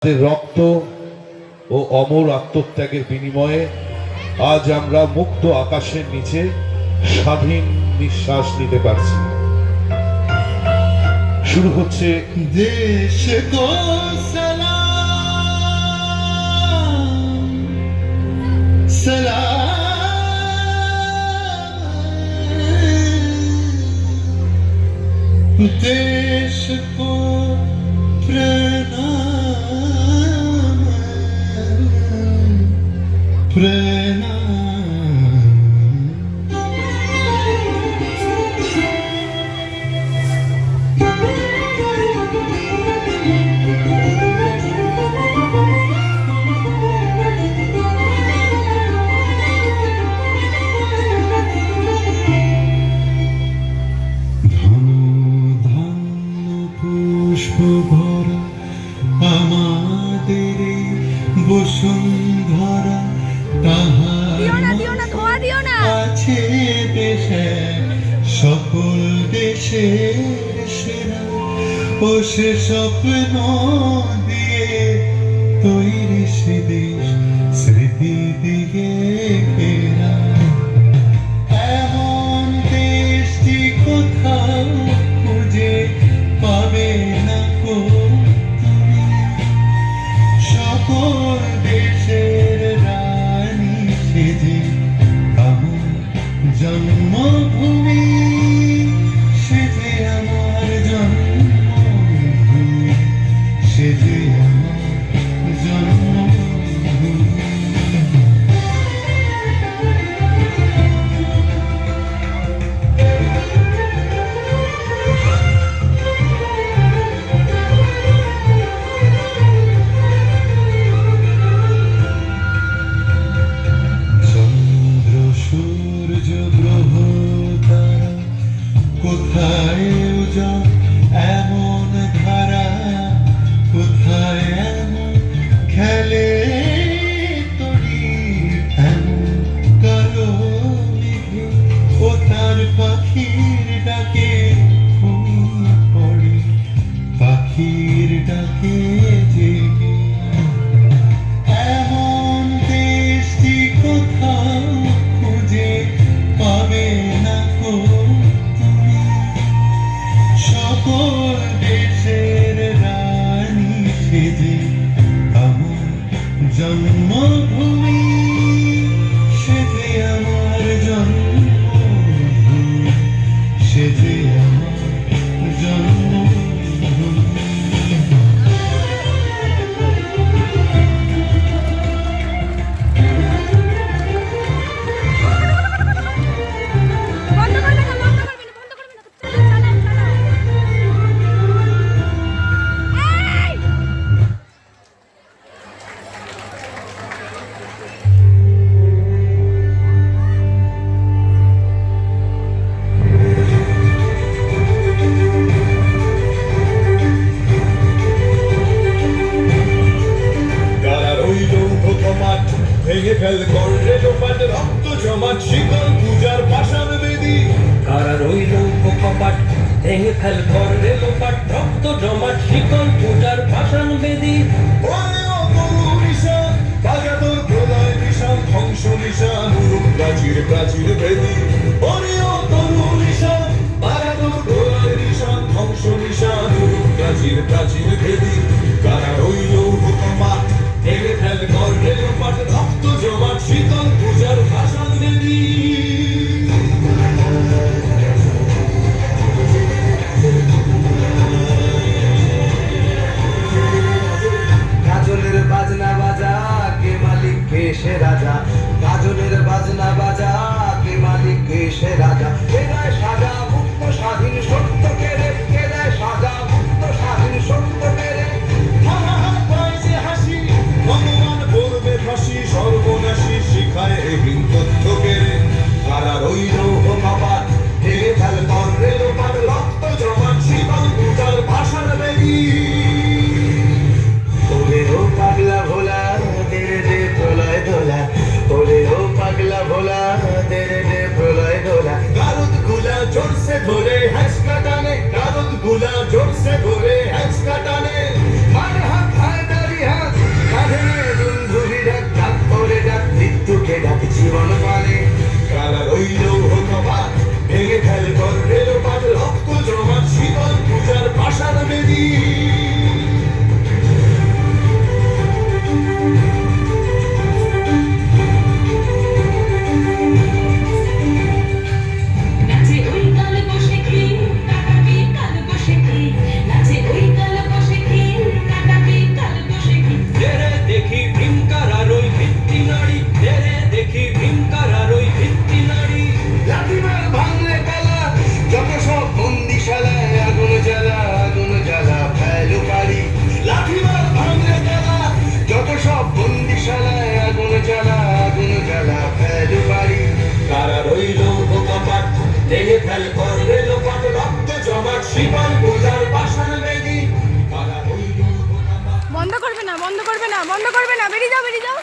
রক্ত ও অমর আত্মত্যাগের বিনিময়ে আজ আমরা মুক্ত আকাশের নিচে স্বাধীন নিঃশ্বাস নিতে পারছি। শুরু হচ্ছে দেশ কো সালাম সালাম, দেশ কো প্রণাম প্রণাম। পুষ্প ভরা আমাদের বসুন্ধরা, তাহার আছে দেশে সকল দেশের সেরা, ও সে স্বপ্ন দিয়ে তৈরি সে দেশ স্মৃতি দিয়ে ঘেরা। এমন দেশটি কোথাও খুঁজে পাবে না গো তুমি, সকল দেশের রানী সেজে আমার জন্মভূমি, সেজে আমার জন্মভূমি, সেজে আমার জন্মভূমি। সূর্য গ্রহ তারা কোথায় যা এমন ধারা, কোথায় এমন খেলে তরি, এমন কালো মেঘে ও তার পাখির ডাকে ঘুমিয়ে পড়ে, পাখির ডাকে জেগে। এমন দেশটি কোথাও খুঁজে পাবে না গো তুমি, সকল দেশের রানী সেজে আমার জন্মভূমি, সেজে আমার জন্মভূমি, সেজে আমার জন্মভূমি। ভেঙে ফেল করলে লোপাট রক্ত জমাট শিকল পূজার পাষাণ বেদী, কারা রইল কপাট ভেঙে ফেল করলে লোপাট রক্ত জমাট শিকল পূজার পাষাণ বেদী। ওরে ও তরু নিশান বাজা তোর প্রলয় নিশান, ধ্বংস নিশান উরুপ প্রাচীর প্রাচীর বেদী। ওরে ও তরু নিশান বাজা তোর প্রলয় নিশান, ধ্বংস নিশান উরুপ প্রাচীর প্রাচীর বেদী। কারা রইল কপাট ভেঙে ফেল করলে লোপাট রক্ত জমাট শীতল পূজার ভাষণ বেদী। গাজলের বাজনা বাজা কে মালিক কে সে রাজা, গাজলের বাজনা বাজা কে মালিক কে সে রাজা। কে দেয় সাজা মুক্ত স্বাধীন সত্য কেড়ে, কে দেয় সাজা মুক্ত স্বাধীন সত্য কেড়ে। ভগবান করবে ফাঁসি সর্বনাশী শিখায় এহীন তথ্য কেড়ে। কারা রইল কপাট ভেঙে ফেল করলে লোপাট রক্ত জমাট শীতল পূজার ভাষণ বেদী। ওরে ও পাগলা ভোলা তেরে দে প্রলয় দোলা, ওরে ও পাগলা ভোলা তেরে দে প্রলয় দোলা। গারদ গুলা জোর से ধরে হ্যাঁস কাটানে, গারদ গুলা জোর से ধরে হ্যাঁস কাটানে। মার হাত হায় দাড়ি হায় করবে না, বন্ধ করবে না, বেরিয়ে যাও, বেরিয়ে যাও।